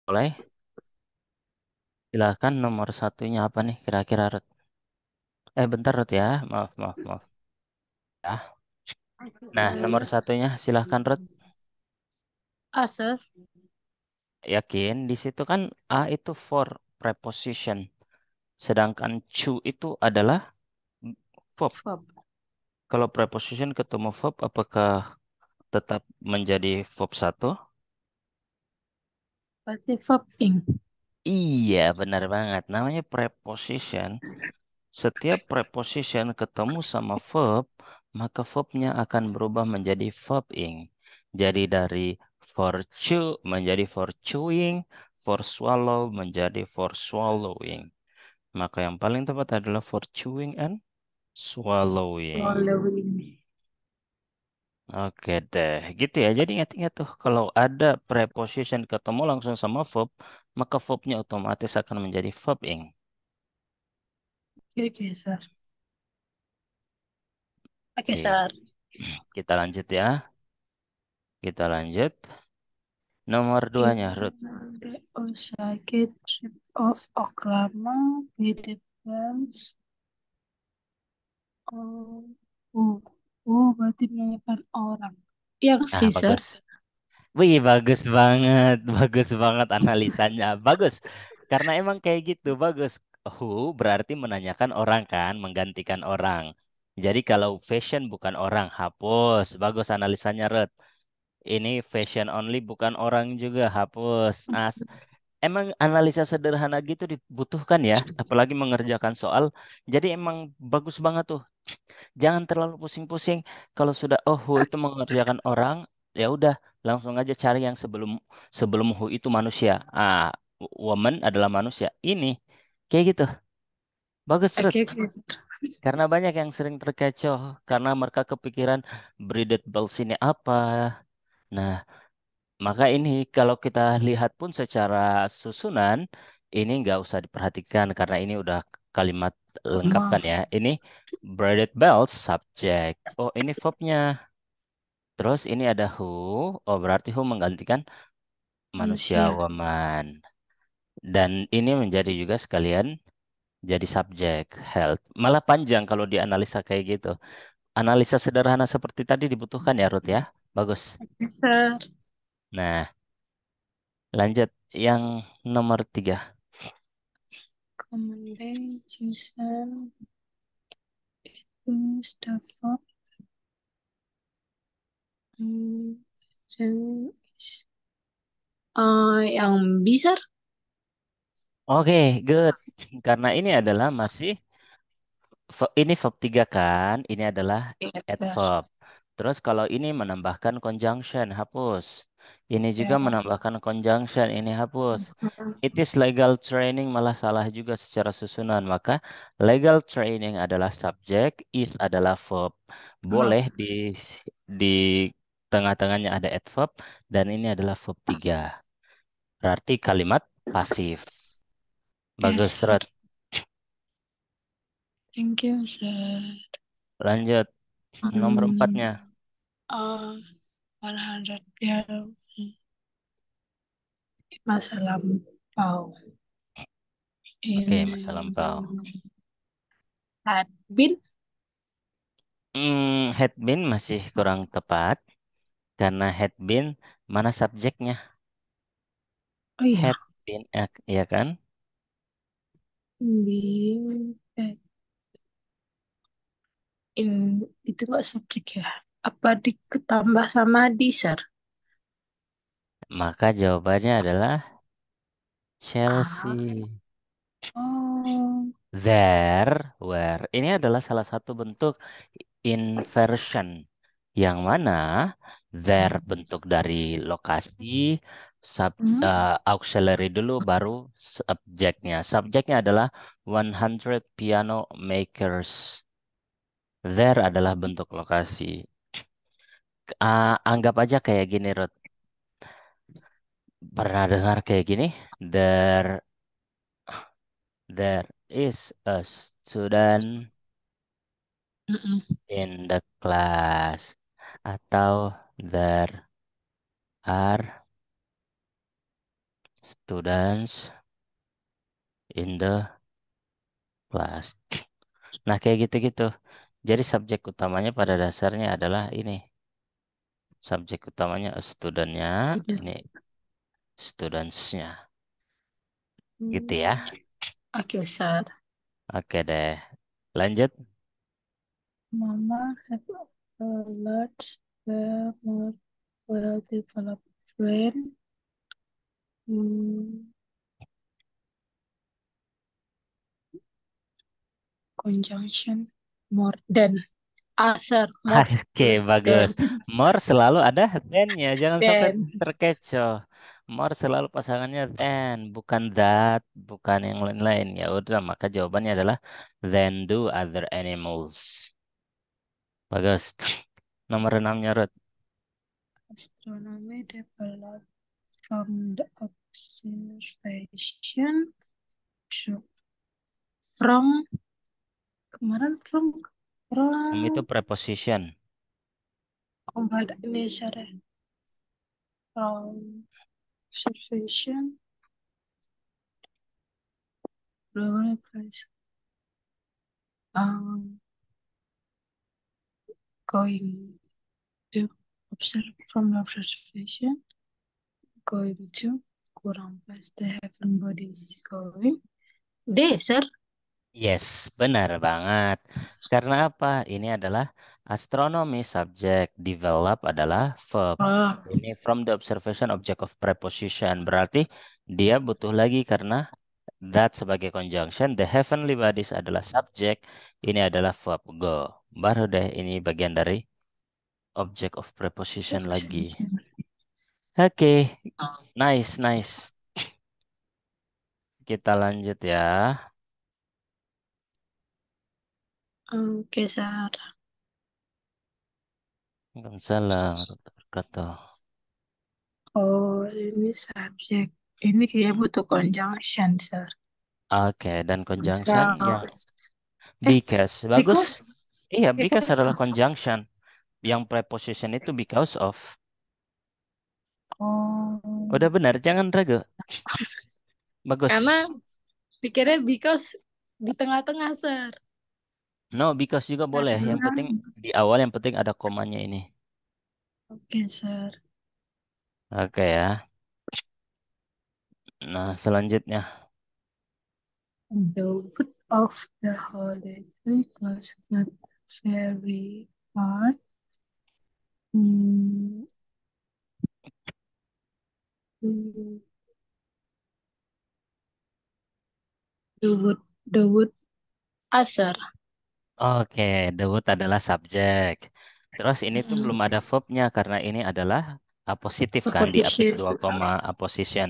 Mulai, silahkan nomor satunya apa nih kira-kira Rut? Bentar Rut ya, maaf, maaf, maaf. Ya. Nah, nomor Sir. satunya silahkan Rut. Sir. Yakin, di situ kan A itu for preposition, sedangkan to itu adalah verb. Verb. Kalau preposition ketemu verb, apakah tetap menjadi verb satu? Berarti verb ing. Iya, benar banget. Namanya preposition. Setiap preposition ketemu sama verb, maka verbnya akan berubah menjadi verb ing. Jadi dari for chew menjadi for chewing, for swallow menjadi for swallowing. Maka yang paling tepat adalah for chewing and swallowing. Following. Oke deh, gitu ya. Jadi ingat-ingat tuh, kalau ada preposition ketemu langsung sama verb, maka verbnya otomatis akan menjadi verb ing. Oke, oke, sir. Oke, Oke, sir. kita lanjut ya. Kita lanjut. Nomor duanya, In Ruth. the Osage trip of Oklahoma, with bands. Oh, oh, berarti menanyakan orang. Yang Ah, sih, sir. bagus. Wih, bagus banget. Bagus banget analisanya. Bagus. Karena emang kayak gitu, bagus. Who berarti menanyakan orang kan, menggantikan orang. Jadi kalau fashion bukan orang, hapus. Bagus analisanya, Ruth. Ini fashion only bukan orang juga, hapus. Emang analisa sederhana gitu dibutuhkan ya, apalagi mengerjakan soal. Jadi emang bagus banget tuh. Jangan terlalu pusing-pusing. Kalau sudah who itu mengerjakan orang, ya udah langsung aja cari yang sebelum sebelum who itu manusia. Woman adalah manusia. Ini kayak gitu. Bagus, Ruth. Oke, oke. Karena banyak yang sering terkecoh karena mereka kepikiran breeded bells ini apa. Nah, maka ini kalau kita lihat pun secara susunan ini nggak usah diperhatikan karena ini udah kalimat lengkap Sama kan ya. Ini braided bells subject. Oh ini verbnya. Terus ini ada who. Oh berarti who menggantikan manusia manusia. woman. Dan ini menjadi juga sekalian jadi subjek health. Malah panjang kalau dianalisa kayak gitu. Analisa sederhana seperti tadi dibutuhkan ya Ruth ya. Bagus. Sir. Nah lanjut yang nomor tiga. Commendation to the verb. Hmm, jenis. Yang bisa. Oke, good. Karena ini adalah masih ini verb 3 kan, ini adalah Edgar. adverb. Terus kalau ini menambahkan conjunction, hapus. Ini juga Ya. menambahkan conjunction, ini hapus. It is legal training malah salah juga secara susunan. Maka legal training adalah subjek, is adalah verb. Verb. Boleh di tengah-tengahnya ada adverb dan ini adalah verb 3. Berarti kalimat pasif. Yes, Bagus, sir. Rod. Thank you, sir. Lanjut. Nomor Hmm, empatnya. 100 ya, masa lampau. Oke, masa In lampau. had been. Had been masih kurang tepat karena had been mana subjeknya? Oh iya, Had been, ya kan? been in itu nggak subjek ya? Apa diketambah sama di, sir? Maka jawabannya adalah Ah, Chelsea. oh, There, where. Ini adalah salah satu bentuk inversion. Yang mana there bentuk dari lokasi, hmm, auxiliary dulu baru subjeknya. Subjeknya adalah 100 piano makers. There adalah bentuk lokasi. Anggap aja kayak gini, Ruth. Pernah dengar kayak gini? There, there is a student mm-mm. in the class. Atau there are Students in the class. Nah, kayak gitu-gitu. Jadi subjek utamanya pada dasarnya adalah ini. Subjek utamanya studentnya, Udah. ini studentsnya. Gitu ya. Hmm, oke, Sir. Oke deh. Lanjut. Mama have a large, more well-developed brain. Hmm, conjunction more than. Ah, sir, more Oke, bagus. than. More selalu ada then-nya. Jangan sampai Than. terkecoh. More selalu pasangannya then, bukan that, bukan yang lain-lain. Ya udah, maka jawabannya adalah than do other animals. Bagus. Nomor 6-nya, Ruth. Astronomy developed from the observation from kemarin Itu from preposition. oh nggak ada ini sorry from observation reference um going to observe from observation going to kurang pas the heaven body is going desert. Yes, benar banget. Karena apa? Ini adalah astronomy subjek, develop adalah verb. Oh, Ini from the observation object of preposition. Berarti dia butuh lagi karena that sebagai conjunction. The heavenly bodies adalah subjek. Ini adalah verb go. Baru deh ini bagian dari object of preposition lagi. observation. Oke, nice, nice. Kita lanjut ya. Oke, Sar. Waalaikumsalam warahmatullahi wabarakatuh. Oh, ini subjek. Ini kayak butuh conjunction, Sir. Oke, dan conjunction ya. Because. Eh, Because. Bagus. because. Iya, because Because. adalah conjunction. Yang preposition itu because of. Oh, Udah benar, jangan ragu. karena Bagus. pikirnya because di tengah-tengah, Sir. No, because juga boleh. Yang Karena. penting di awal yang penting ada komanya ini. Oke, Sir. Oke ya. Nah, selanjutnya. The wood of the holy tree was not very hard. Hmm, hmm, the wood, asar. Oke, the wood adalah subjek. Terus ini tuh belum ada verbnya karena ini adalah positif kan di apik Preposition. 2 koma apposition.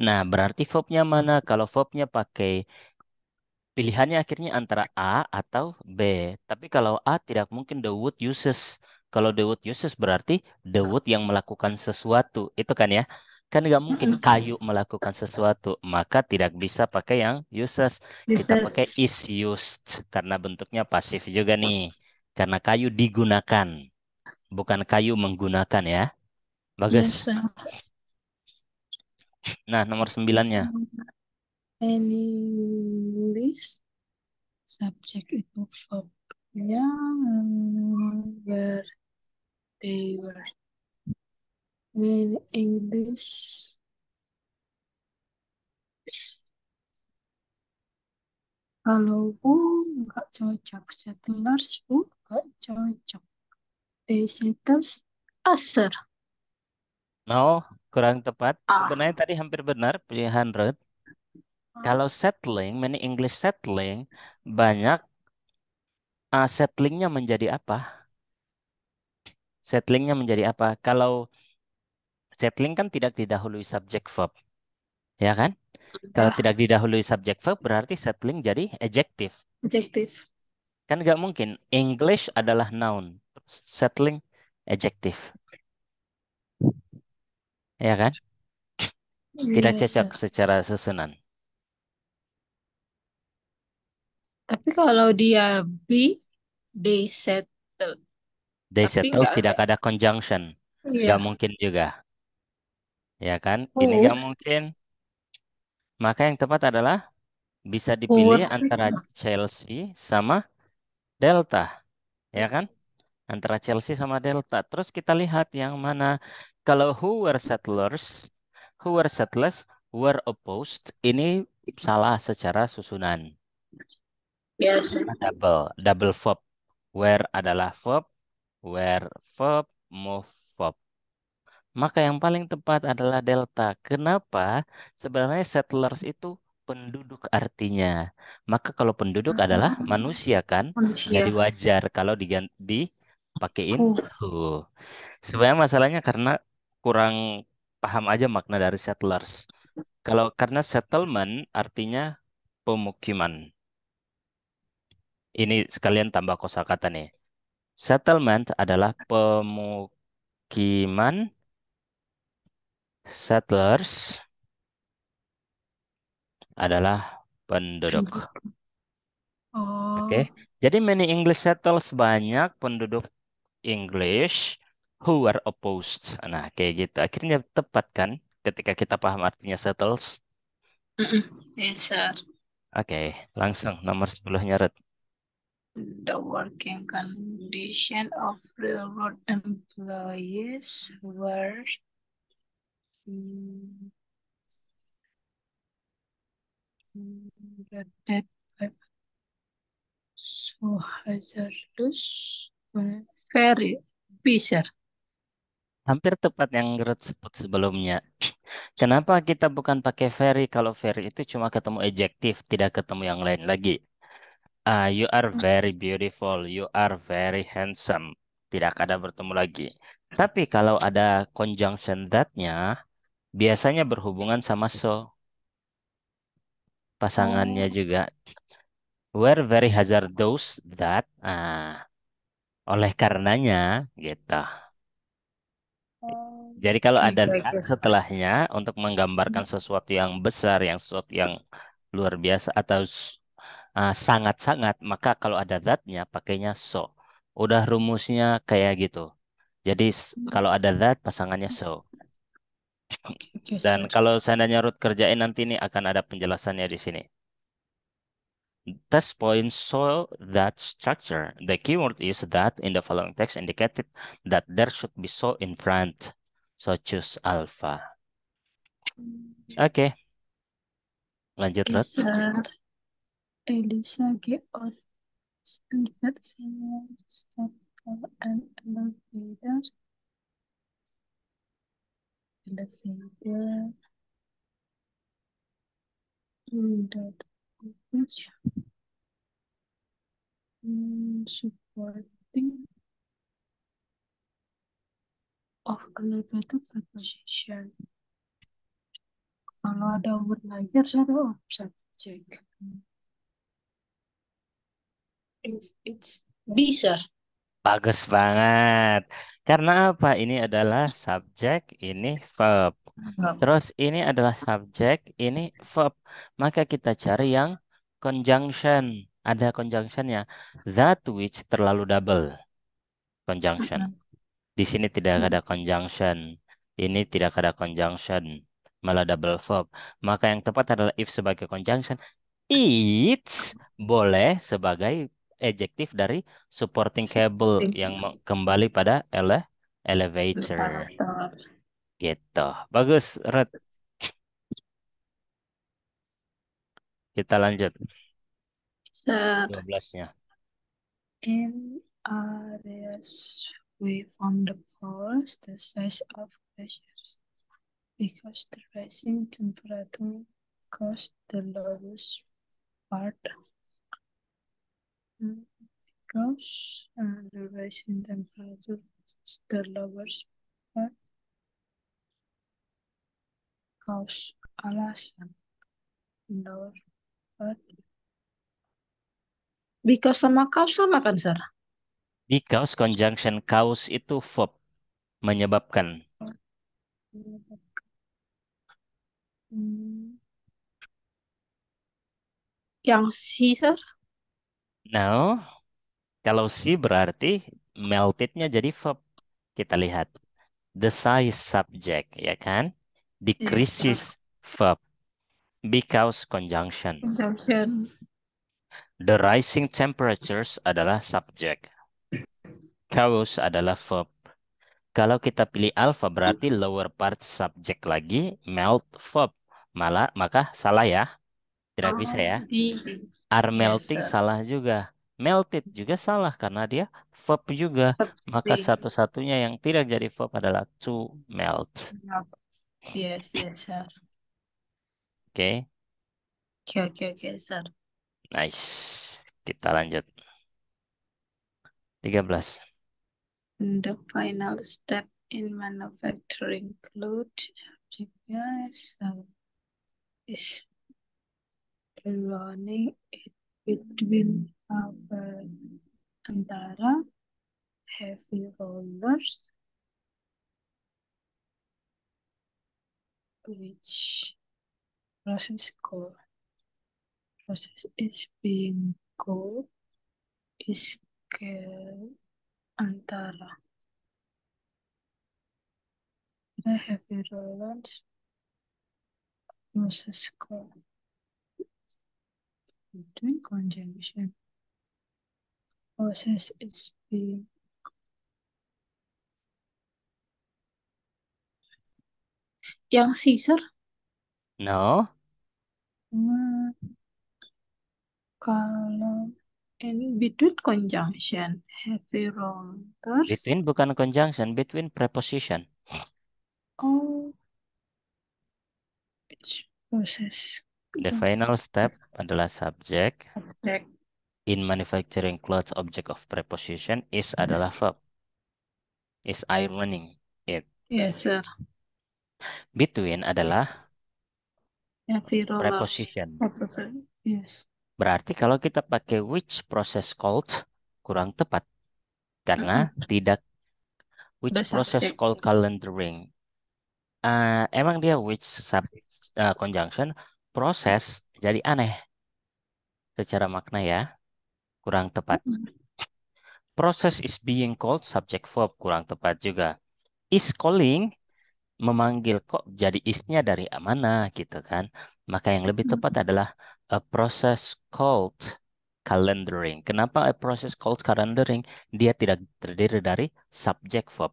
Nah, berarti verbnya mana? Kalau verbnya pakai pilihannya akhirnya antara A atau B. Tapi kalau A tidak mungkin the wood uses. Kalau the wood uses berarti the wood yang melakukan sesuatu. Itu kan ya. Kan nggak mungkin kayu melakukan sesuatu. Maka tidak bisa pakai yang uses. Kita pakai Uses. is used. Karena bentuknya pasif juga nih. Karena kayu digunakan. Bukan kayu menggunakan ya. Bagus. Yes, sir. Nah, nomor 9-nya. Any list subject itu verbnya where they were in English kalau bu nggak cocok settlers bu nggak cocok settlers aser. No, kurang tepat. Ah, Sebenarnya tadi hampir benar pilihan Ruth. Kalau settling, many English settling, banyak settlingnya menjadi apa? Settlingnya menjadi apa? Kalau settling kan tidak didahului subjek verb, ya kan? Kalau ya, tidak didahului subjek verb berarti settling jadi adjective. adjektif. Kan nggak mungkin. English adalah noun, settling adjective, ya kan? Tidak Yes, cocok sir. secara susunan. Tapi kalau dia be they settle. They Tapi settle nggak tidak ada conjunction, nggak iya. mungkin juga, ya kan? Ini nggak Oh, mungkin. Maka yang tepat adalah bisa Who dipilih were antara settlers? Chelsea sama Delta, ya kan? Antara Chelsea sama Delta. Terus kita lihat yang mana. Kalau who were settlers were opposed. Ini salah secara susunan. Yes. Karena double verb. Were adalah verb, were verb, move verb. Maka yang paling tepat adalah delta. Kenapa? Sebenarnya settlers itu penduduk artinya. Maka kalau penduduk adalah manusia kan, jadi Manusia. wajar kalau dipakein Who. who. Sebenarnya masalahnya karena kurang paham aja makna dari settlers. Kalau karena settlement artinya pemukiman. Ini sekalian tambah kosakata nih. Settlement adalah pemukiman, settlers adalah penduduk. Oke. Oh, Jadi many English settlers banyak penduduk English who were opposed. Nah, kayak gitu. Akhirnya tepat kan ketika kita paham artinya settles. yes, sir. Oke, langsung nomor 10 nyeret. The working condition of railroad employees were mm, rated by so hazardous, very bizarre. Hampir tepat yang Gerut sebut sebelumnya. Kenapa kita bukan pakai very kalau very itu cuma ketemu adjektif, tidak ketemu yang lain lagi. You are very beautiful, you are very handsome. Tidak ada bertemu lagi. Tapi kalau ada conjunction that-nya, biasanya berhubungan sama so, pasangannya Oh, juga. Were very hazardous that. Oleh karenanya, gitu. Jadi kalau okay, ada okay, that okay. setelahnya untuk menggambarkan sesuatu yang besar, yang sesuatu yang luar biasa atau sangat-sangat, maka kalau ada that-nya pakainya so. Udah rumusnya kayak gitu. Jadi kalau ada that pasangannya so. Okay, okay, Dan sir. kalau seandainya Ruth kerjain nanti ini akan ada penjelasannya di sini. Test points show that structure. The keyword is that in the following text indicated that there should be so in front. So choose alpha. Oke, lanjut Okay, Ruth. sir. Elisa get out and get stop for an elevator that which supporting of elevator preposition. Kalau ada word layer, saya bisa cek. If it's bisa. Bagus banget. Karena apa? Ini adalah subjek, ini verb. Terus ini adalah subjek, ini verb. Maka kita cari yang conjunction. Ada conjunctionnya. That which terlalu double. Conjunction. Di sini tidak ada conjunction. Ini tidak ada conjunction. Malah double verb. Maka yang tepat adalah if sebagai conjunction. It's boleh sebagai adjektif dari supporting cable yang kembali pada elevator. Gitu. Bagus, Red. Kita lanjut. Set 12-nya. in areas away from the poles, the size of glaciers because the rising temperature caused the lowest part. Because the rising temperature caused the lowest part cause alasan lower part. Because sama cause sama kan, Sir? Because conjunction cause itu verb menyebabkan. Hmm. Yang si, Sir? Now, kalau si berarti meltednya jadi verb. Kita lihat. The size subject, ya kan? Yes, Decreases Sir. verb. Because conjunction. Conjunction. The rising temperatures adalah subjek. Cause adalah verb. Kalau kita pilih alpha berarti lower part subjek lagi, melt verb. Malah, maka salah ya. Tidak bisa Oh, ya. B. Are Yes, melting sir. salah juga. Melted juga salah karena dia verb juga. Maka Subject. satu-satunya yang tidak jadi verb adalah to melt. Yes, yes, sir. Oke, Okay, okay, okay, sir. nice. Kita lanjut. 13. The final step in manufacturing cloth yes, is running it between our antara heavy rollers, which process is being called is ke antara the heavy rollers process called between conjunction process is being yang Caesar. No, Kalau in between conjunction, heavy rollers. between bukan conjunction, between preposition. Oh, it's process. The final step adalah subjek. Object. In manufacturing clothes, object of preposition is adalah verb. Is ironing it. Yes, sir. Between adalah Heavy rollers. preposition. Yes. Berarti kalau kita pakai which process called kurang tepat karena tidak which The process subject. called calendaring. Emang dia which conjunction proses jadi aneh secara makna ya kurang tepat. Process is being called subject verb kurang tepat juga. Is calling memanggil kok jadi isnya dari mana gitu kan. Maka yang lebih tepat adalah a process called calendaring. Kenapa a process called calendaring? Dia tidak terdiri dari subject verb.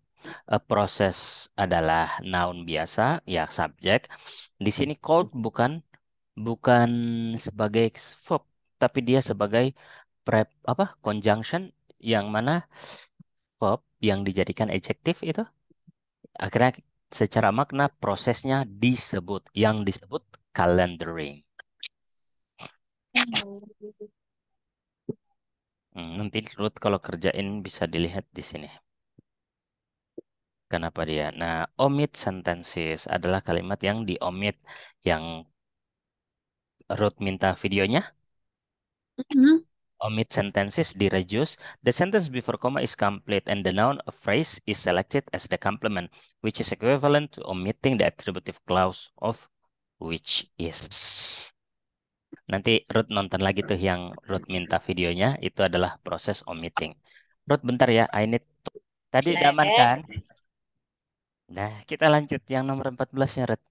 A process adalah noun biasa, ya subjek. Di sini called bukan sebagai verb, tapi dia sebagai conjunction yang mana verb yang dijadikan adjektif itu akhirnya secara makna prosesnya yang disebut calendaring. Nanti Ruth kalau kerjain bisa dilihat di sini. Kenapa dia? Nah, omit sentences adalah kalimat yang diomit, yang Ruth minta videonya. Omit sentences di reduce. The sentence before comma is complete and the noun or phrase is selected as the complement, which is equivalent to omitting the attributive clause of which is. Nanti Ruth nonton lagi tuh yang Ruth minta videonya, itu adalah proses omitting. Ruth bentar ya, I need tadi udah aman kan? Nah, kita lanjut yang nomor 14-nya, Ruth.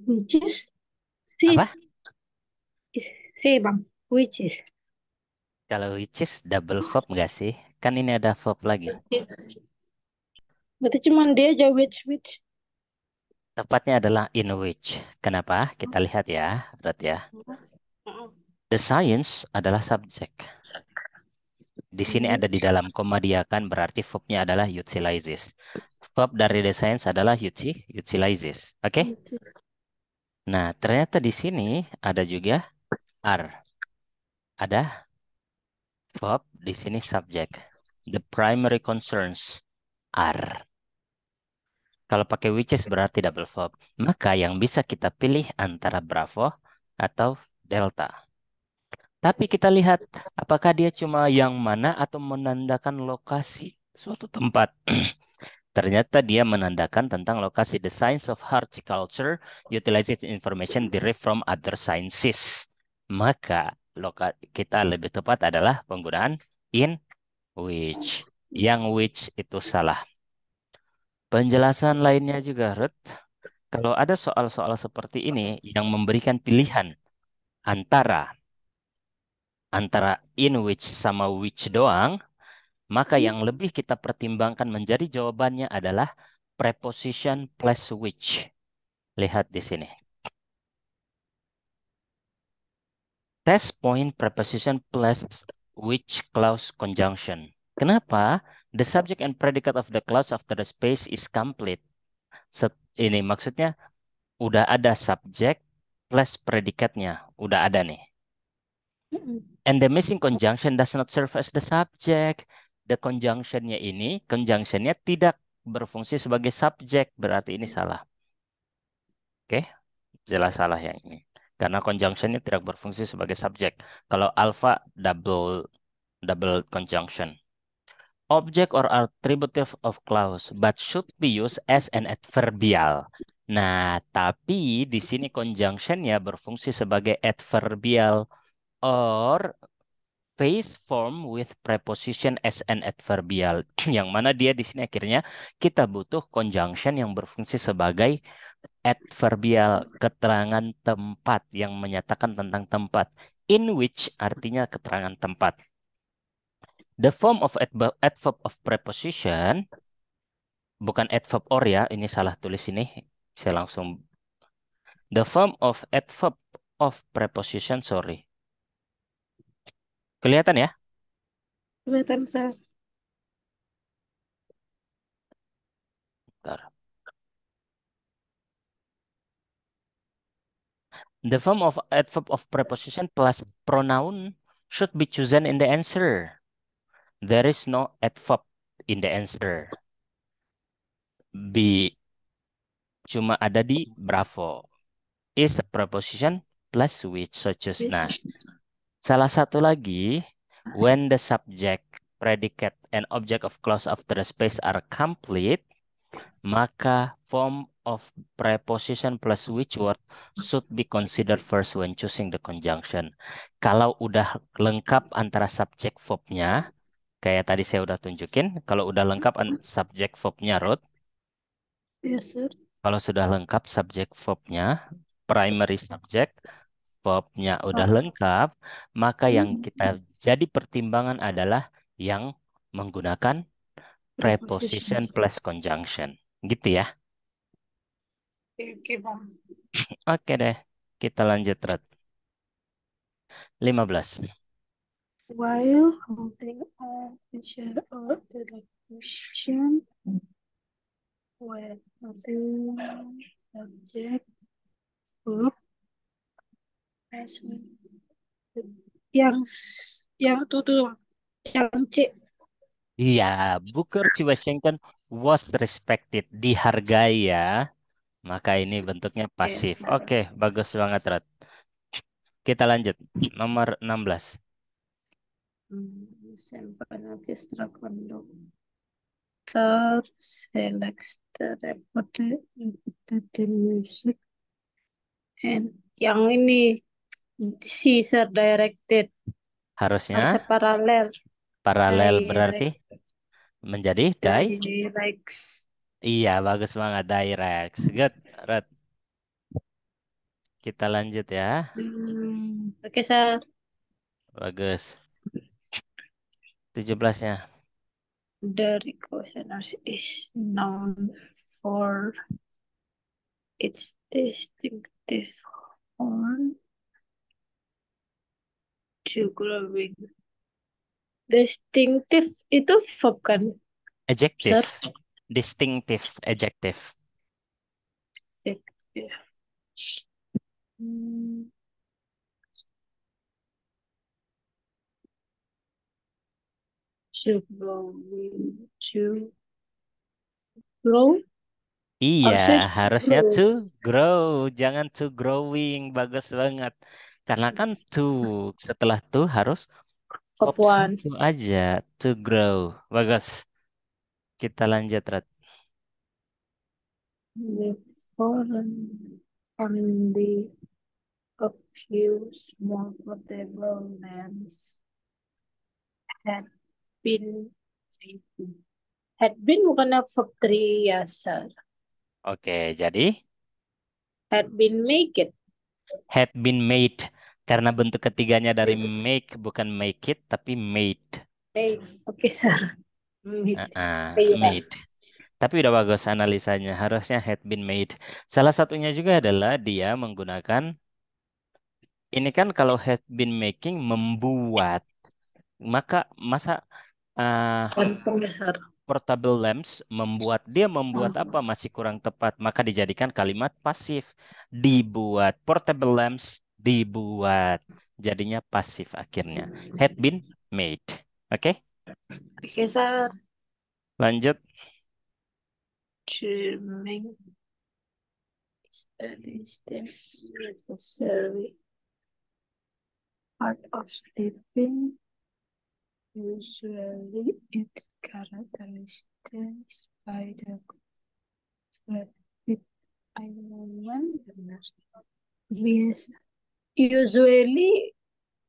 Which is Apa? si bang, which is Kalau which is double verb nggak sih? Kan ini ada verb lagi. berarti cuma dia aja which. Tepatnya adalah in which. Kenapa? Kita lihat ya, Ruth ya. The science adalah subjek. Di sini ada di dalam koma dia kan berarti verbnya adalah utilizes. Verb dari the science adalah utilizes. Oke? Nah, ternyata di sini ada juga are. Ada verb, di sini subjek. The primary concerns are. Kalau pakai which is berarti double verb. Maka yang bisa kita pilih antara Bravo atau Delta. Tapi kita lihat apakah dia cuma yang mana atau menandakan lokasi suatu tempat. Ternyata dia menandakan tentang lokasi. The science of horticulture utilizes information derived from other sciences. Maka kita lebih tepat adalah penggunaan in which. Yang which itu salah. Penjelasan lainnya juga, Ruth. Kalau ada soal-soal seperti ini yang memberikan pilihan antara antara in which sama which doang, maka yang lebih kita pertimbangkan menjadi jawabannya adalah preposition plus which. Lihat di sini. Test point preposition plus which clause conjunction. Kenapa? The subject and predicate of the clause after the space is complete. Ini maksudnya udah ada subjek plus predikatnya. Udah ada nih. Mm-mm. And the missing conjunction does not serve as the subject. The conjunctionnya tidak berfungsi sebagai subjek. Berarti ini salah. Oke, jelas salah yang ini. Karena conjunctionnya tidak berfungsi sebagai subjek. Kalau alpha double conjunction. Object or attributive of clause, but should be used as an adverbial. Nah, tapi di sini conjunctionnya berfungsi sebagai adverbial or phrase form with preposition as an adverbial. Yang mana dia di sini akhirnya kita butuh conjunction yang berfungsi sebagai adverbial, keterangan tempat yang menyatakan tentang tempat. In which artinya keterangan tempat. The form of adverb of preposition, bukan adverb or ya, ini salah tulis ini. Saya langsung. The form of adverb of preposition, sorry. Kelihatan ya? Kelihatan saya. Bentar. The form of adverb of preposition plus pronoun should be chosen in the answer. There is no adverb in the answer. B cuma ada di Bravo. Is a preposition plus which, so choose. Nah, salah satu lagi, when the subject, predicate, and object of clause after the space are complete, maka form of preposition plus which word should be considered first when choosing the conjunction. Kalau udah lengkap antara subjek verbnya, kayak tadi saya udah tunjukin, kalau udah lengkap subjek verbnya, Ruth, Yes, sir. kalau sudah lengkap subjek verbnya, primary subject, verbnya udah Oh. lengkap, maka yang Mm-mm. kita jadi pertimbangan adalah yang menggunakan preposition Preposition. plus conjunction. Gitu ya. Oke, oke, Bang. Oke deh. Kita lanjut, Red. 15. While holding a feature or electrocution when nothing subject verb present. Yang tuh yang C. Iya, Booker T. Washington was respected, dihargai ya. Maka ini bentuknya Oke. pasif. Oke, bagus banget, Red. Kita lanjut. Nomor 16. Symphony Orchestra Conductor selects the repeated music and yang ini Caesar directed harusnya Harusnya paralel paralel berarti direct menjadi directs. Iya, bagus banget. Direct. Good, Red. Kita lanjut ya. Oke, sir. Bagus. 17-nya. The Reconnaissance is known for its distinctive horn to growing. Distinctive itu verb kan, Adjective. sir? Distinctive. Adjective. Distinctive. Hmm, to growing. To grow. Iya, Harusnya harusnya grow. to grow. Jangan to growing. Bagus banget. Karena kan to. Setelah to harus Verb verb one. satu aja. To grow. Bagus. Kita lanjut, Red. Before only a few small portable lamps had been bukannya verb 3 ya, sir. Oke, jadi Had been make it. had been made karena bentuk ketiganya dari make bukan make it tapi made. Made. Oke, sir. Made. Iya. Made. Tapi udah bagus analisanya. Harusnya had been made. Salah satunya juga adalah dia menggunakan ini kan kalau had been making membuat, maka masa uh, Gantung ya, sir. portable lamps dia membuat apa masih kurang tepat, maka dijadikan kalimat pasif. Dibuat portable lamps dibuat. Jadinya pasif akhirnya. Had been made. Oke, Oke, sir. lanjut. Dreaming is a distinct necessary part of sleeping. Usually, it's characterized by the rapid eye movement. Benar. Biasa. Usually,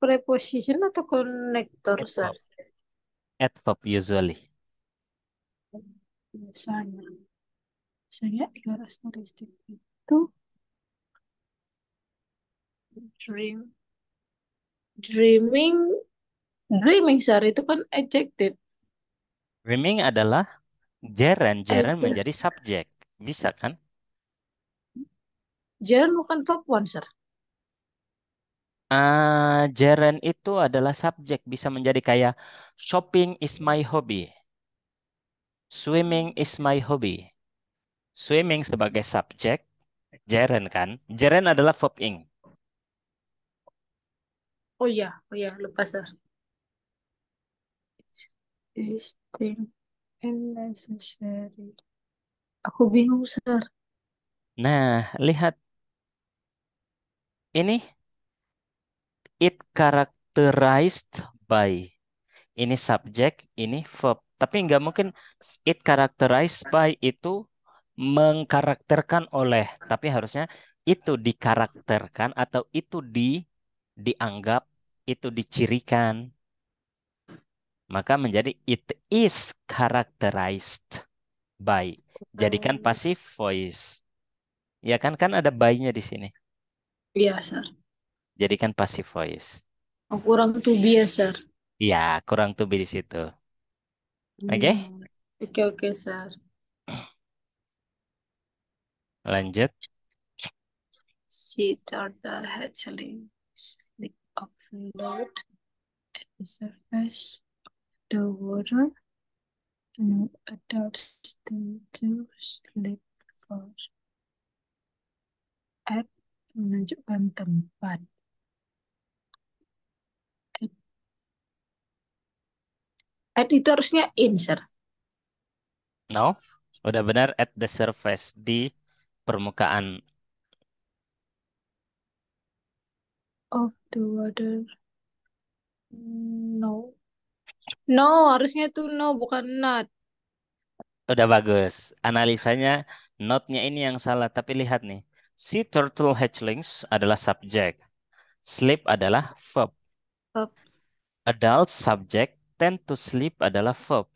preposition atau konektor, sir? Adverb. Adverb usually. Biasanya. Biasanya karakteristik itu dream. Dreaming. Dreaming, sir, itu kan adjective. Dreaming adalah gerund. Gerund Itu. menjadi subjek. Bisa kan? Jangan bukan verb one, sir. Gerund itu adalah subjek. Bisa menjadi kayak shopping is my hobby. Swimming is my hobby. Swimming sebagai subjek. Gerund kan? Gerund adalah verb ing. Oh iya, lupa, sir. Distinct and necessary. Aku bingung, sir. Nah, lihat ini. It characterized by. Ini subjek, ini verb. Tapi nggak mungkin it characterized by itu mengkarakterkan oleh. Tapi harusnya itu dikarakterkan atau itu dianggap, itu dicirikan. Maka menjadi it is characterized by. Jadikan Hmm, passive voice. Ya kan kan ada by-nya di sini. iya, sir. Jadikan passive voice. Aku orang tuh biasa. Ya, kurang tuh di situ. Oke, Hmm. Oke, sir. lanjut. Sea turtle hatchling sleep afloat at the surface of the water. No adults tend to sleep for at menunjukkan tempat. At itu harusnya in, sir. No, udah benar at the surface di permukaan. Of the water. No. No, harusnya itu no, bukan not. Udah bagus. Analisanya not-nya ini yang salah. Tapi lihat nih. Sea turtle hatchlings adalah subjek. Sleep adalah verb. Of Adult subject tend to sleep adalah verb.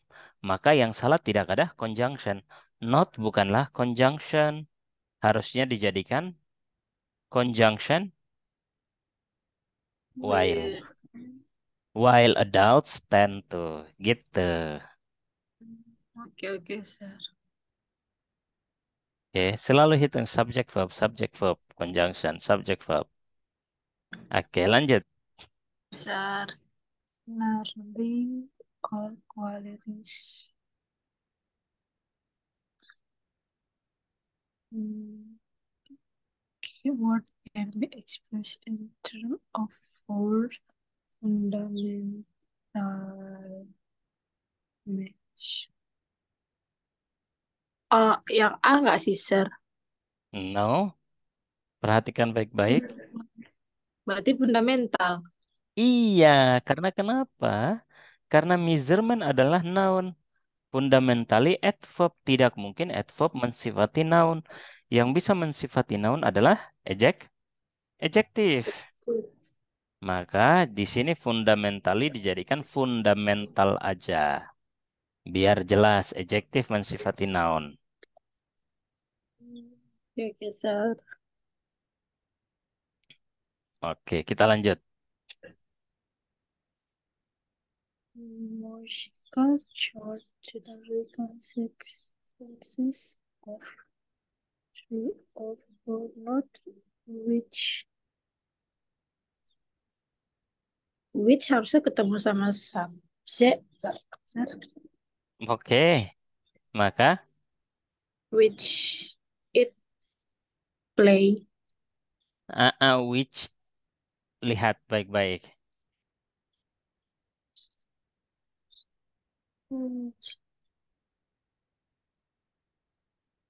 Maka yang salah tidak ada conjunction. Not bukanlah conjunction. Harusnya dijadikan conjunction while. with. While adults tend to. Gitu. Oke, sir. Oke, selalu hitung subject verb, conjunction, subject verb. Oke, lanjut. Sir. Narly all qualities. Hmm. Keyword can be expressed in terms of four fundamental match. Yang A nggak sih, sir? No, perhatikan baik-baik. Berarti fundamental. Iya, karena kenapa? Karena measurement adalah noun. Fundamentally adverb tidak mungkin adverb mensifati noun. Yang bisa mensifati noun adalah adjective. Maka di sini fundamentally dijadikan fundamental aja. Biar jelas adjective mensifati noun. Oke, oke, sir. Oke, kita lanjut. Musical chord generally consists of three or four notes, which harusnya ketemu sama subject, Oke, maka which it play. which lihat baik-baik.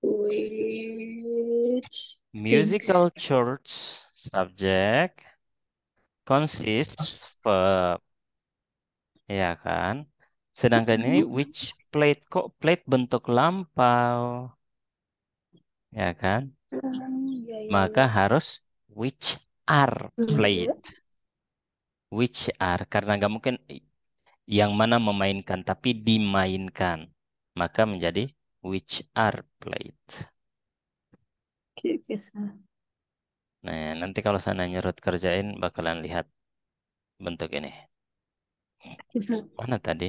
Which Musical things. chords subject consists verb, ya kan? Sedangkan ini which played kok played bentuk lampau, ya kan? Ya, ya, Maka ya. harus which are played. Which are karena nggak mungkin yang mana memainkan tapi dimainkan. Maka menjadi which are played. Oke, oke, sir. Nah, nanti kalau sana nyerut kerjain bakalan lihat bentuk ini. Oke, sir. Mana tadi?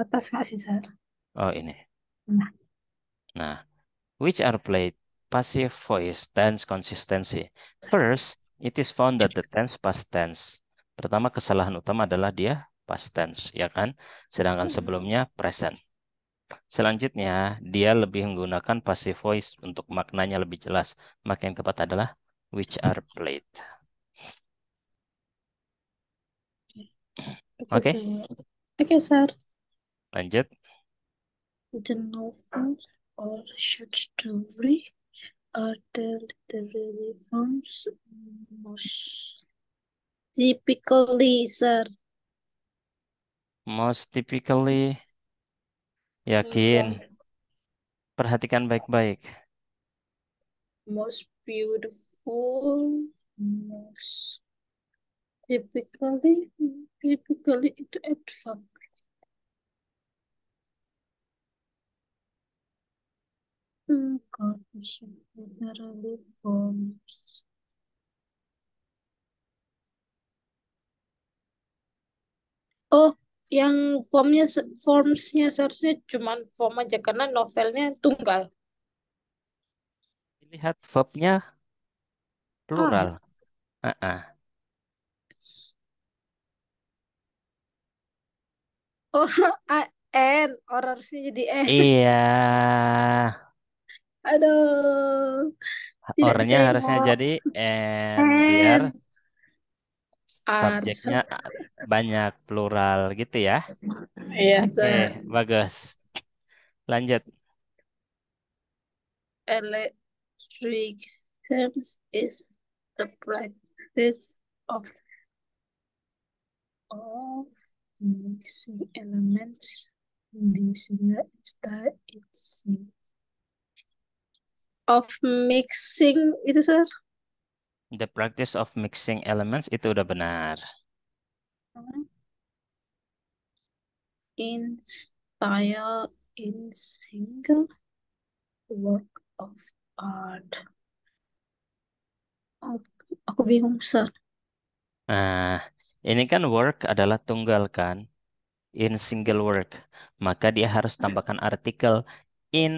Atas nggak sih, sir? Oh, ini. Nah, Nah, which are played passive voice tense consistency. First, it is found that the tense past tense. Pertama kesalahan utama adalah dia past tense, ya kan? Sedangkan sebelumnya present. Selanjutnya, dia lebih menggunakan passive voice untuk maknanya lebih jelas. Maka yang tepat adalah which are played. oke, Oke, sir. Oke, sir. lanjut. The novel or short story are the literary forms most typically, sir. Most typically, yakin. Perhatikan baik-baik. Most beautiful, most typically itu adverb. Condition literally forms. Oh, yang formsnya seharusnya cuma form aja karena novelnya tunggal. Lihat verbnya Ah, plural. Ah. oh, n, orang harusnya jadi n. Iya, Aduh, tidak orangnya diterima. harusnya jadi and biar N, R. subjeknya banyak plural gitu ya. Iya, Oke, bagus. Lanjut. electric sense is the practice of mixing elements in the singer style itself. Of mixing itu, sir? The practice of mixing elements itu udah benar. In style in single work of art. Aku bingung, sir. Nah, ini kan work adalah tunggal kan? In single work. Maka dia harus tambahkan artikel in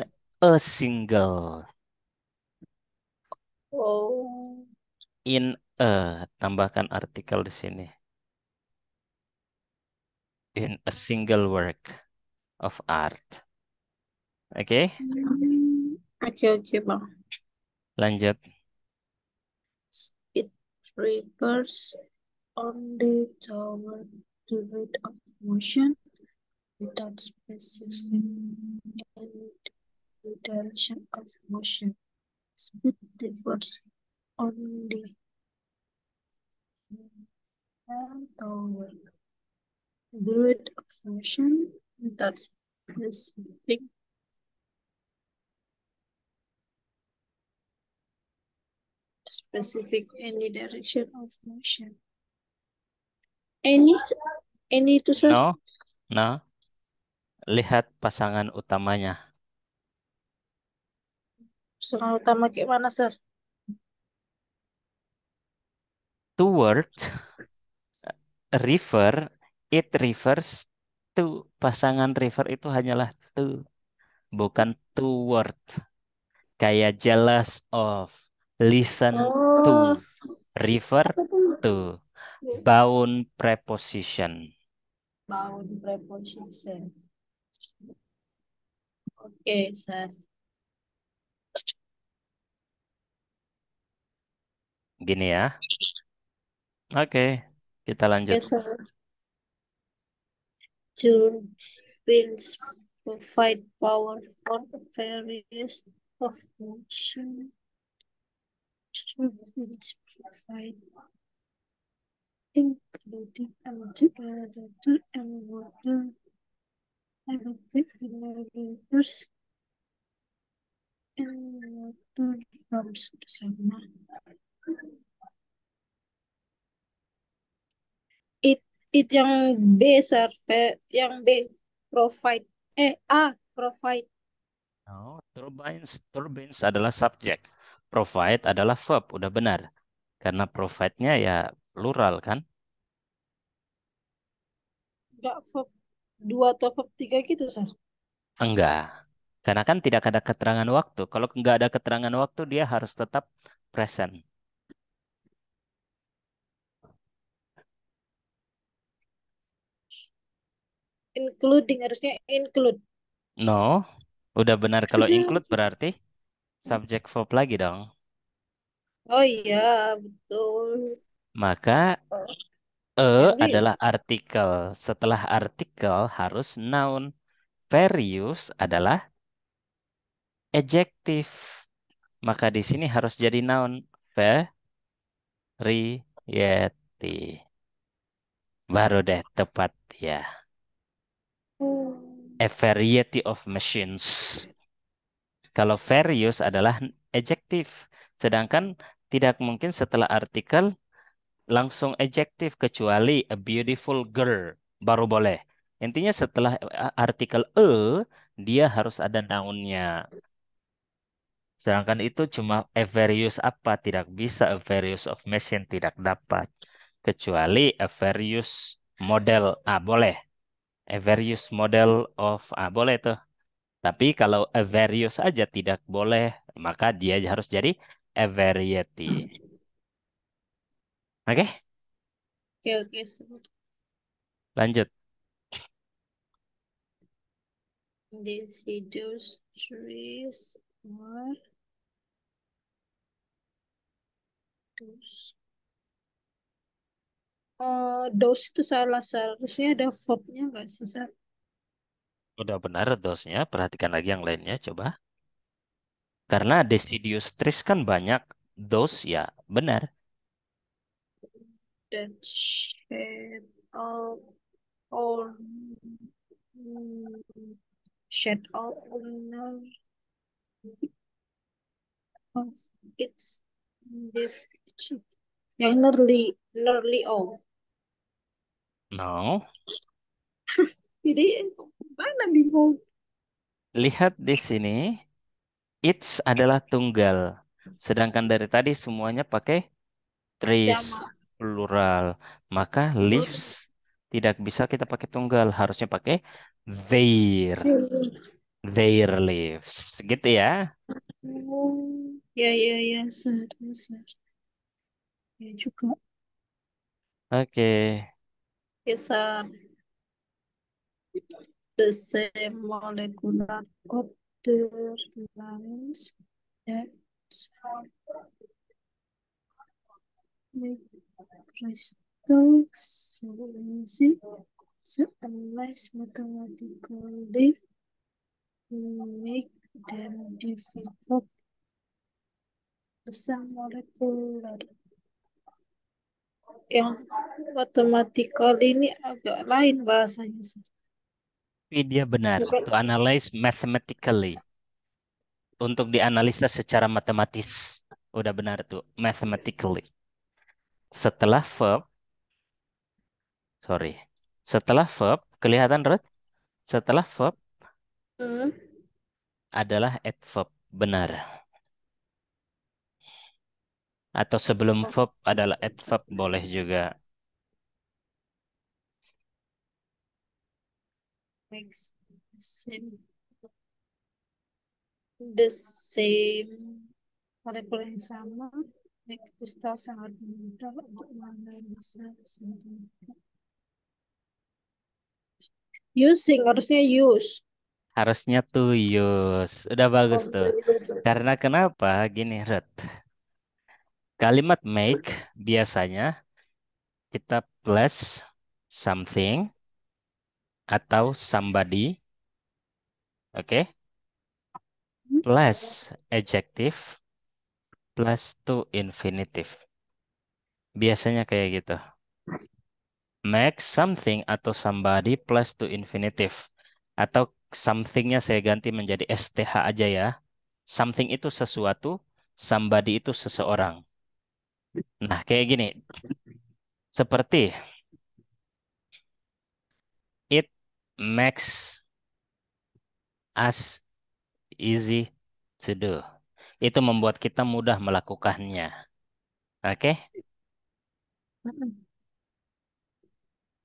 a single. Oh, In tambahkan artikel di sini. In a single work of art. Oke, oke, oke, bang. lanjut. It refers only toward the rate of motion without specifying any direction of motion. Speed refers only toward. Good of motion without specific any direction of motion. Any any itu sir? No, no. Lihat pasangan utamanya. Soal utama kayak mana sir? Toward river, it refers to. Pasangan river itu hanyalah to, bukan toward. Kayak jealous of, listen to, Oh, refer apa tuh? to, bound preposition. Bound preposition. Oke, sir. Gini ya. Oke, kita lanjut. Oke, sir. Turbines provide power for various of motion. Turbines provide including generator and water electric generators and water pumps bersama. It it yang B survey yang B provide A provide Oh, turbines adalah subjek. Provide adalah verb, udah benar. Karena provide-nya ya plural kan? enggak verb dua atau verb tiga gitu sir. Enggak. Karena kan tidak ada keterangan waktu. Kalau enggak ada keterangan waktu, dia harus tetap present. Including harusnya include. No, udah benar kalau include berarti subjek verb lagi dong. Oh iya betul. Maka Oh, adalah various. artikel. Setelah artikel harus noun. Various adalah adjektif. Maka di sini harus jadi noun. Variety. Baru deh tepat ya. Oh, A variety of machines. Kalau various adalah adjektif. Sedangkan tidak mungkin setelah artikel langsung adjektif kecuali a beautiful girl baru boleh. Intinya setelah artikel dia harus ada nounnya. Sedangkan itu cuma a various apa tidak bisa, a various of machine tidak dapat. Kecuali a various model boleh. A various model of boleh tuh. Tapi kalau a various aja tidak boleh, maka dia harus jadi a variety. Oke, oke oke. lanjut. Deciduous trees are those. Those itu salah seharusnya ada verbnya nggak sih sir? Udah benar dosnya, perhatikan lagi yang lainnya coba. Karena deciduous trees kan banyak, dos ya benar. That shed all shed all owner of its this yang nearly all. No, Jadi mana bingung? lihat di sini, it's adalah tunggal. Sedangkan dari tadi semuanya pakai trees Jama. plural. Maka leaves tidak bisa kita pakai tunggal, harusnya pakai their, their leaves. Gitu ya. Oh, ya ya ya sir, ya, sir. Ya juga. Oke. Ya sir. The same molecular order lines that make crystals so easy to analyze mathematically make them difficult. The same molecular Yang mathematical ini agak lain bahasanya, Sir. Tapi dia benar. Bukan. To analyze mathematically. Untuk dianalisa secara matematis. Udah benar tuh. Mathematically. Setelah verb, sorry. Setelah verb, kelihatan Ruth? Setelah verb Hmm. adalah adverb. Benar. Atau sebelum verb adalah adverb boleh juga. Makes the same variabel yang sama. Make Crystal sangat mudah untuk menganalisa sentimeter. Using harusnya use. Harusnya tuh use. Udah bagus Oh, tuh. Karena kenapa? Gini, Ruth. Kalimat make biasanya kita plus something atau somebody, oke? Plus adjective plus to infinitive. Biasanya kayak gitu. Make something atau somebody plus to infinitive. Atau somethingnya saya ganti menjadi STH aja ya. Something itu sesuatu, somebody itu seseorang. Nah, kayak gini. Seperti it makes us easy to do. Itu membuat kita mudah melakukannya. Oke?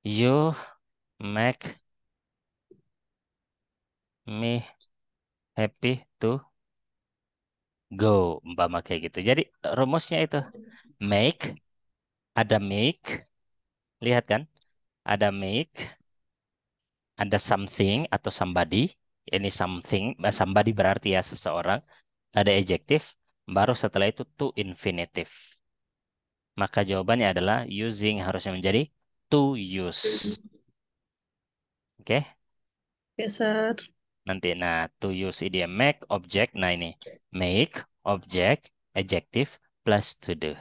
You make me happy to go. Umpama kayak gitu. Jadi rumusnya itu make, ada make, lihat kan? Ada make, ada something atau somebody. Ini something, somebody berarti ya seseorang. Ada adjective, baru setelah itu to infinitive. Maka jawabannya adalah using harusnya menjadi to use. Oke? Geser. Nanti, nah, to use idiom make, object. Nah, ini. Make, object, adjective, plus to do.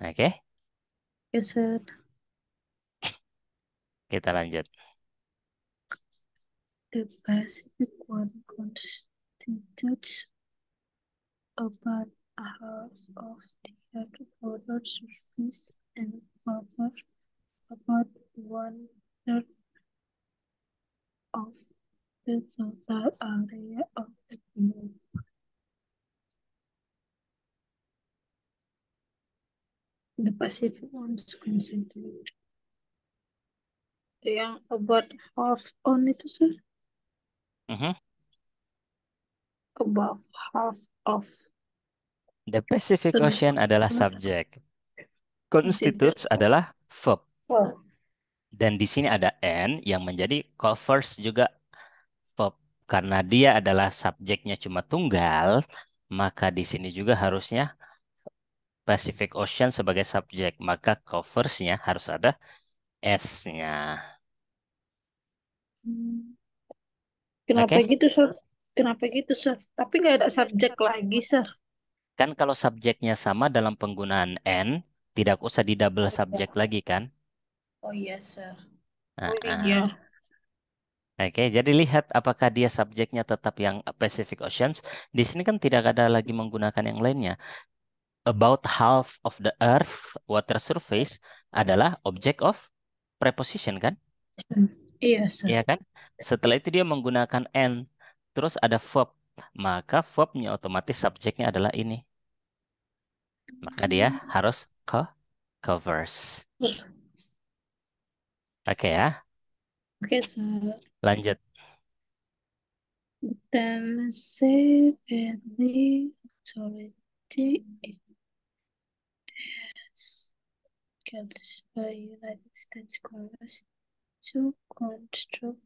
Oke? Geser. Kita lanjut. The Pacific one constitutes about a half of the Earth's outer surface and covers about one third of the total area of the globe. The Pacific ones concentrate. Yang about half on itu, Sir? Mhm. Above half of The Pacific the Ocean adalah subjek. Constitutes considered. adalah verb. Oh, Dan di sini ada and yang menjadi covers juga verb. Karena dia adalah subjeknya cuma tunggal, maka di sini juga harusnya Pacific Ocean sebagai subjek. Maka coversnya harus ada S-nya. kenapa Oke? gitu, Sir? Kenapa gitu, Sir? Tapi nggak ada subjek lagi, Sir. Kan kalau subjeknya sama dalam penggunaan and, tidak usah di double subjek lagi kan? Oh iya, Sir. Ah, Oh ah. iya. Oke, jadi lihat apakah dia subjeknya tetap yang Pacific Oceans. Di sini kan tidak ada lagi menggunakan yang lainnya. About half of the Earth water surface adalah object of preposition kan? Iya, Sir. Iya kan? Setelah itu dia menggunakan and, terus ada verb. Maka verbnya otomatis subjeknya adalah ini. Maka dia harus covers. Oke ya, Oke, Sir. lanjut. Then severely authority is established by United States Congress to construct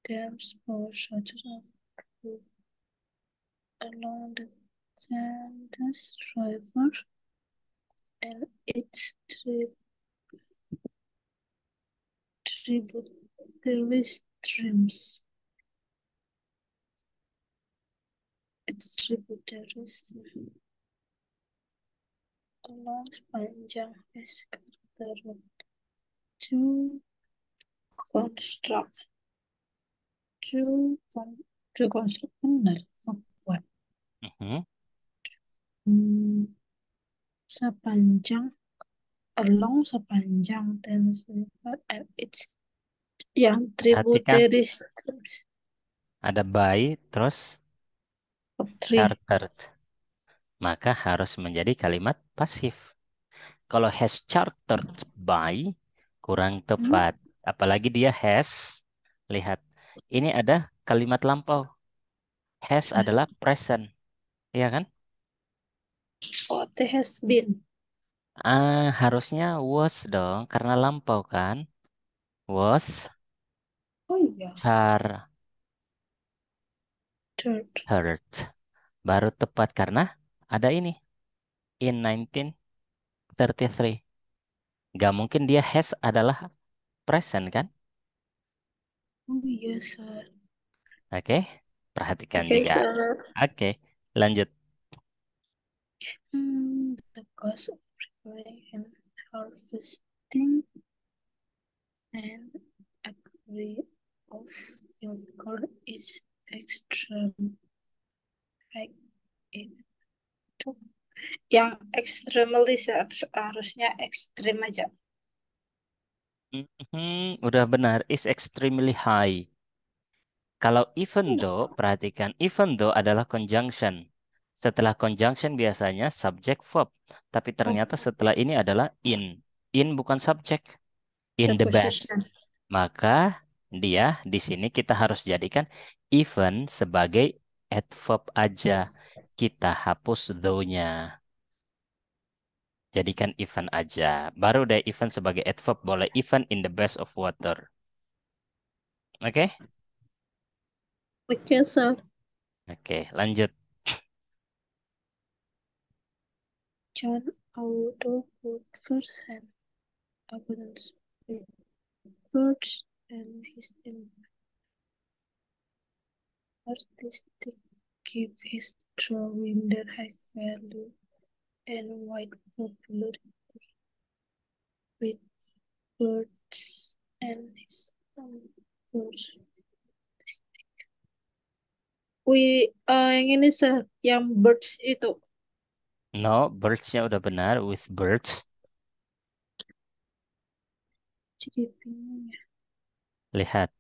dams for shorter of along the Sandus River and its tributary streams. Its tributaries along sepanjang Esk. Terus to construct. To, to construct benar. Buat. Mhm. Hmm, sepanjang, along sepanjang Thames River and its yang Perhatikan tributary streams ada by terus of three. chartered. Maka harus menjadi kalimat pasif. Kalau has chartered by kurang Hmm? tepat. Apalagi dia has. Lihat, ini ada kalimat lampau. Has adalah present, ya kan? What has been. Harusnya was dong, karena lampau kan. Was Oh iya. chartered. Third. Baru tepat karena ada ini. In 1933. Gak mungkin dia has adalah present kan? Oh iya, sir. Oke, perhatikan Okay, juga. sir. Oke, lanjut. The cost of preparing and harvesting and agree of field corn is extreme high. Itu yang extremely harusnya ekstrim aja. Udah benar, is extremely high. Kalau even though, perhatikan, even though adalah conjunction. Setelah conjunction biasanya subject verb. Tapi Oh, ternyata setelah ini adalah in. In bukan subject. In the best. preposition. Maka dia di sini kita harus jadikan even sebagai adverb aja. Kita hapus though-nya. Jadikan even aja. Baru deh even sebagai adverb boleh even in the best of water. Oke? Oke, sir. Oke, lanjut. John Auto put first hand abundance with birds and his artistic give his drawing their high value and wide popularity with birds and his birds. Yang ini sir, yang birds itu. No, birds-nya udah benar. With birds. Jadi bingung ya. Lihat.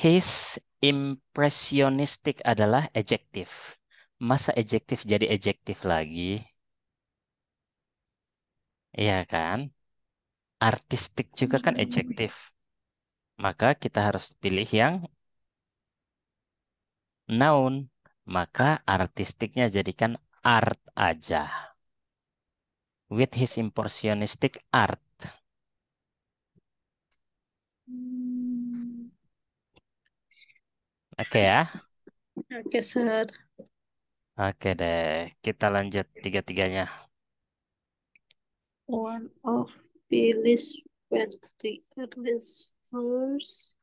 His impressionistic adalah adjective. Masa adjektif jadi adjektif lagi? Iya kan? Artistik juga kan adjektif. Maka kita harus pilih yang noun. Maka artistiknya jadikan art aja. With his impressionistic art. Hmm, Oke ya. Oke, sir. Oke deh. Kita lanjut tiga-tiganya. One of Billy's wealthy earliest first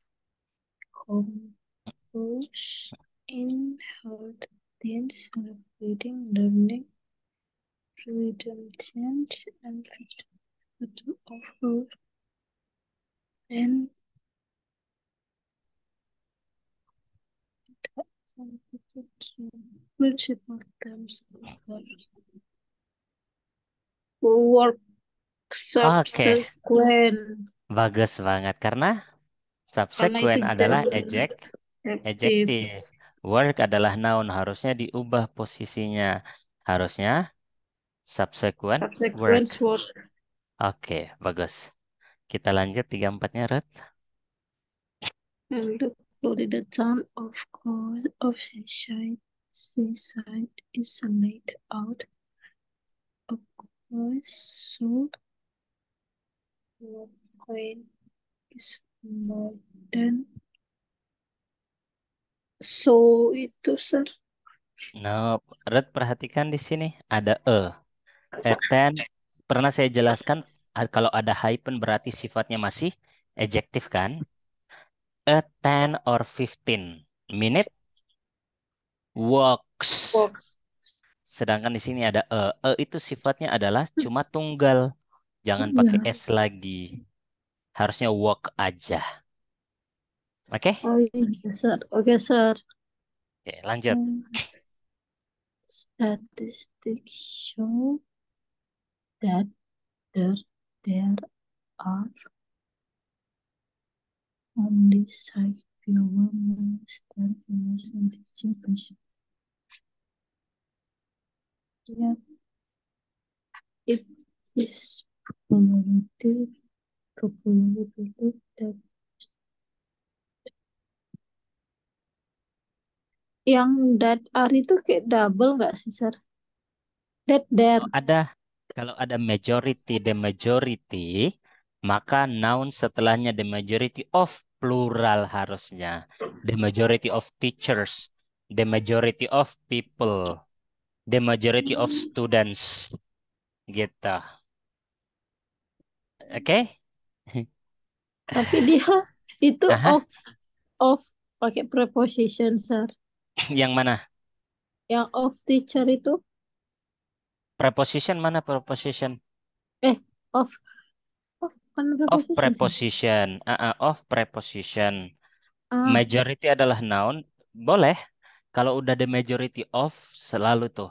composed in her teens, celebrating learning, redemption, and freedom of her and principal terms of her work Oke. subsequent Bagus banget. Karena karena itu subsequent adalah jadi aktif adjective. Work adalah noun, harusnya diubah posisinya. Harusnya subsequent work. subsequent work Oke, bagus. Kita lanjut tiga empatnya, Ruth. and the Florida town of seaside is laid out across so what coin is more than so itu sir. No, Ruth perhatikan di sini ada e. Ten, pernah saya jelaskan kalau ada hyphen berarti sifatnya masih adjektif kan? A 10 or 15 minute walks. Work Sedangkan di sini ada e. E itu sifatnya adalah cuma tunggal. Jangan pakai Ya. S lagi. Harusnya walk aja. Oke? Oh iya, Sir. Oke, Sir. Oke, lanjut. Hmm, Statistics show that there are only six fewer master class and teaching patients. Yet it is popularity that yang that are itu kayak double nggak sih, Sir? That there. Kalau ada majority, the majority, maka noun setelahnya the majority of plural harusnya. The majority of teachers, the majority of people, the majority of students, gitu. Oke? Tapi dia itu Aha, of pakai preposition, Sir. yang mana? Yang of teacher itu Preposition mana preposition? eh of kan Of preposition, Sir. preposition. Of preposition. Ah, Majority adalah noun. Boleh. Kalau udah the majority of, selalu tuh.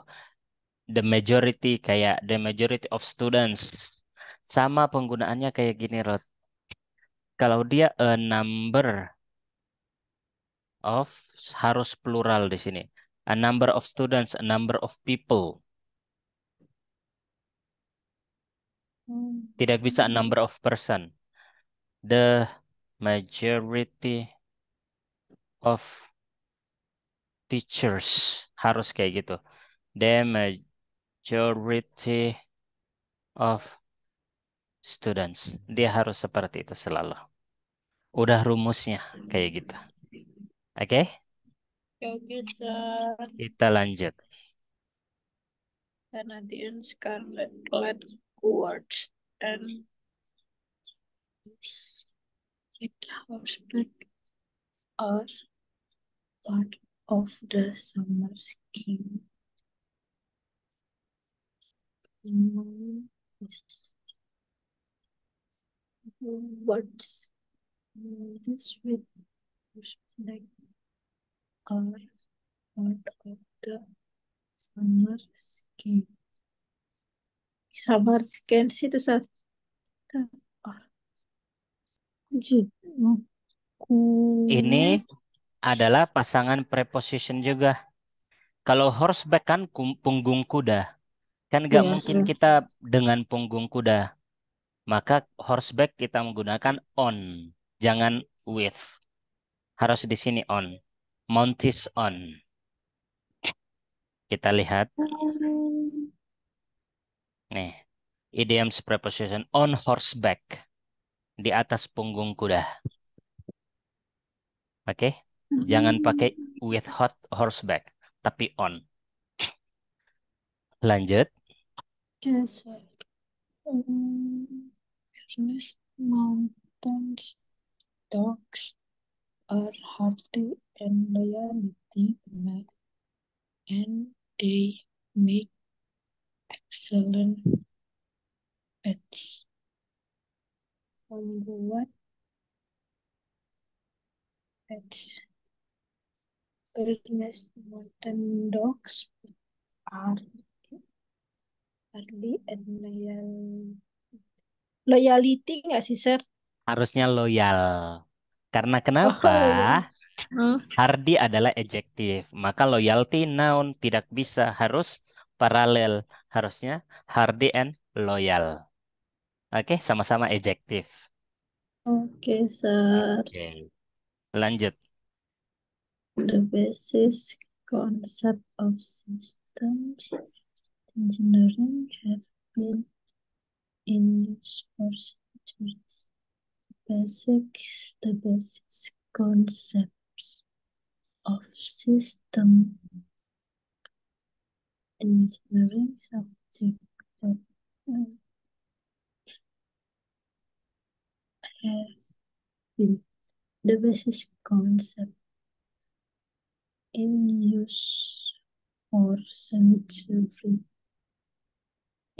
The majority kayak the majority of students. Sama penggunaannya kayak gini, Rod. Kalau dia a number of, harus plural di sini. A number of students, a number of people. Tidak bisa a number of person. The majority of teachers. Harus kayak gitu. The majority of students. Dia harus seperti itu selalu. Udah rumusnya kayak gitu. Oke, oke, Sir. kita lanjut. Canadian Scarlet Glad Quartz and with horseback are part of the summer scheme. Is what's this with horseback are part of the summer scheme. Summer scheme itu Sir. Ini Kue. adalah pasangan preposition juga. Kalau horseback kan punggung kuda. Kan nggak Iya, mungkin Sir. kita dengan punggung kuda. Maka horseback kita menggunakan on. Jangan with. Harus di sini on. Mount is on. Kita lihat. Nih. Idioms preposition on horseback. Di atas punggung kuda. Oke? Jangan pakai with hot horseback. Tapi on. Lanjut. Yes, Sir. Fierce mountains dogs are hardy and loyalty and they make excellent pets. Membuat pets. Fierce mountain dogs are hardy and loyalty nggak sih, Sir? Harusnya loyal. Karena Oh, kenapa? loyal. Hmm. Hardy adalah adjektif. Maka loyalty noun tidak bisa. Harus paralel. Harusnya hardy and loyal. Oke, sama-sama adjektif. Oke, Sir. Oke. Lanjut. The basic concept of systems engineering have been in use for centuries. The basic concepts of system engineering subject that have been the basic concept in use for century.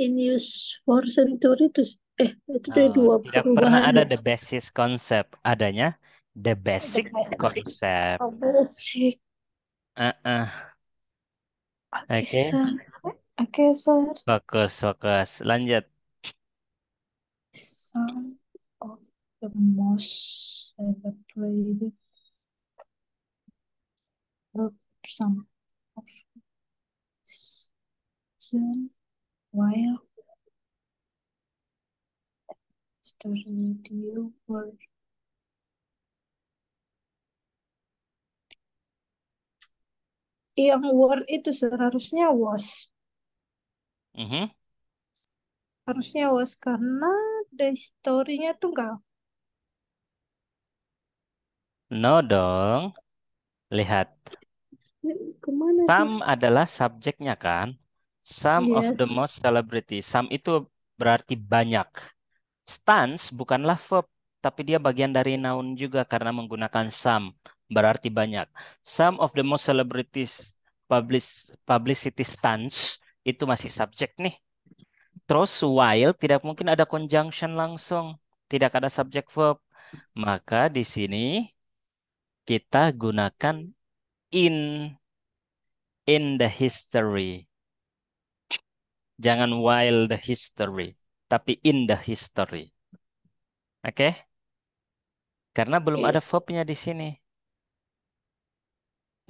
In use for century itu Itu dari Oh, dua tidak pernah perubahan ada ya. the basis concept. Adanya the The basic concept. basic. Oke, Oke, sir. Oke, sir. fokus, fokus. Lanjut. Some of the most celebrated group, some of Sun, while story radio were yang were itu seharusnya was. Mhm. Harusnya was karena the story-nya tuh enggak. No dong. Lihat. Kemana sih? Some adalah subjeknya kan. Some of the Yes. most celebrity. Some itu berarti banyak. Stance bukanlah verb, tapi dia bagian dari noun juga karena menggunakan some. Berarti banyak. Some of the most celebrities publicity stunts itu masih subjek nih. Terus while tidak mungkin ada conjunction langsung. Tidak ada subjek verb. Maka di sini kita gunakan in the history. Jangan while the history, tapi in the history. Oke? Karena belum ada verbnya di sini.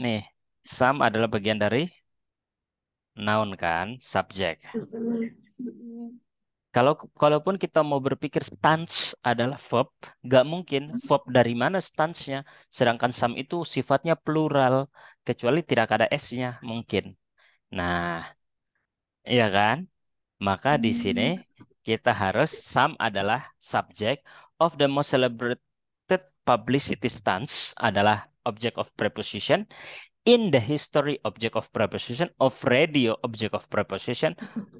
Nih, some adalah bagian dari noun kan, subjek. Kalau kalaupun kita mau berpikir stance adalah verb, nggak mungkin verb dari mana stance-nya. Sedangkan some itu sifatnya plural, kecuali tidak ada s-nya mungkin. Nah, iya kan? Maka di sini kita harus some adalah subject of the most celebrated publicity stunts adalah object of preposition, in the history object of preposition, of radio object of preposition,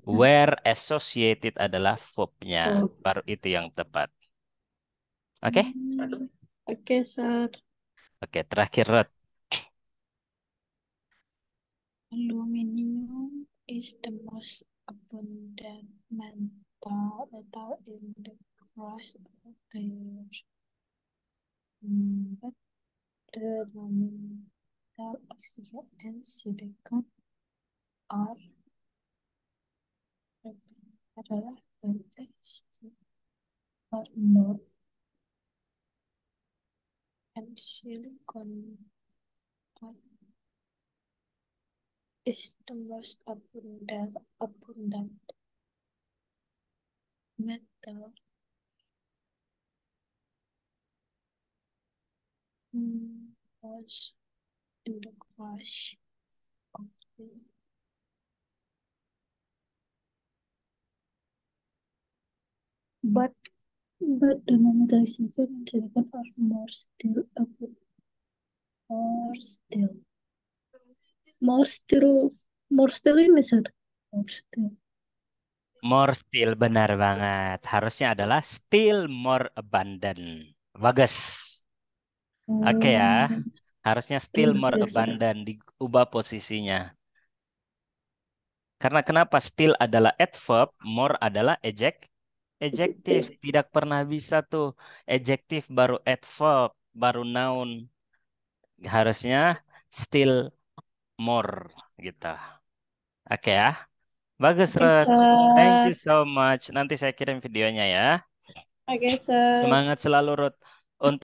where associated adalah verb-nya. Oh. Baru itu yang tepat. Oke? Oke, sir. Oke, terakhir Rod. Aluminium is the most abundant metal in the crust of the earth. But the non-metal oxygen and silicon are adalah lebih are more and silicon are is the most abundant metal was in the crush of the but the non-metal oxygen and silicon are more still more still more still ini sir more still. More still, benar banget. Harusnya adalah still more abundant. Bagus. Oke ya. Harusnya still more Oke, sir. abundant. Diubah posisinya. Karena kenapa still adalah adverb, more adalah adjektif. Tidak pernah bisa tuh adjektif baru adverb, baru noun. Harusnya still more gitu. Oke ya. Bagus, Oke, Rod. Thank sir. you so much. Nanti saya kirim videonya ya. Oke, sir. Semangat selalu, Rod.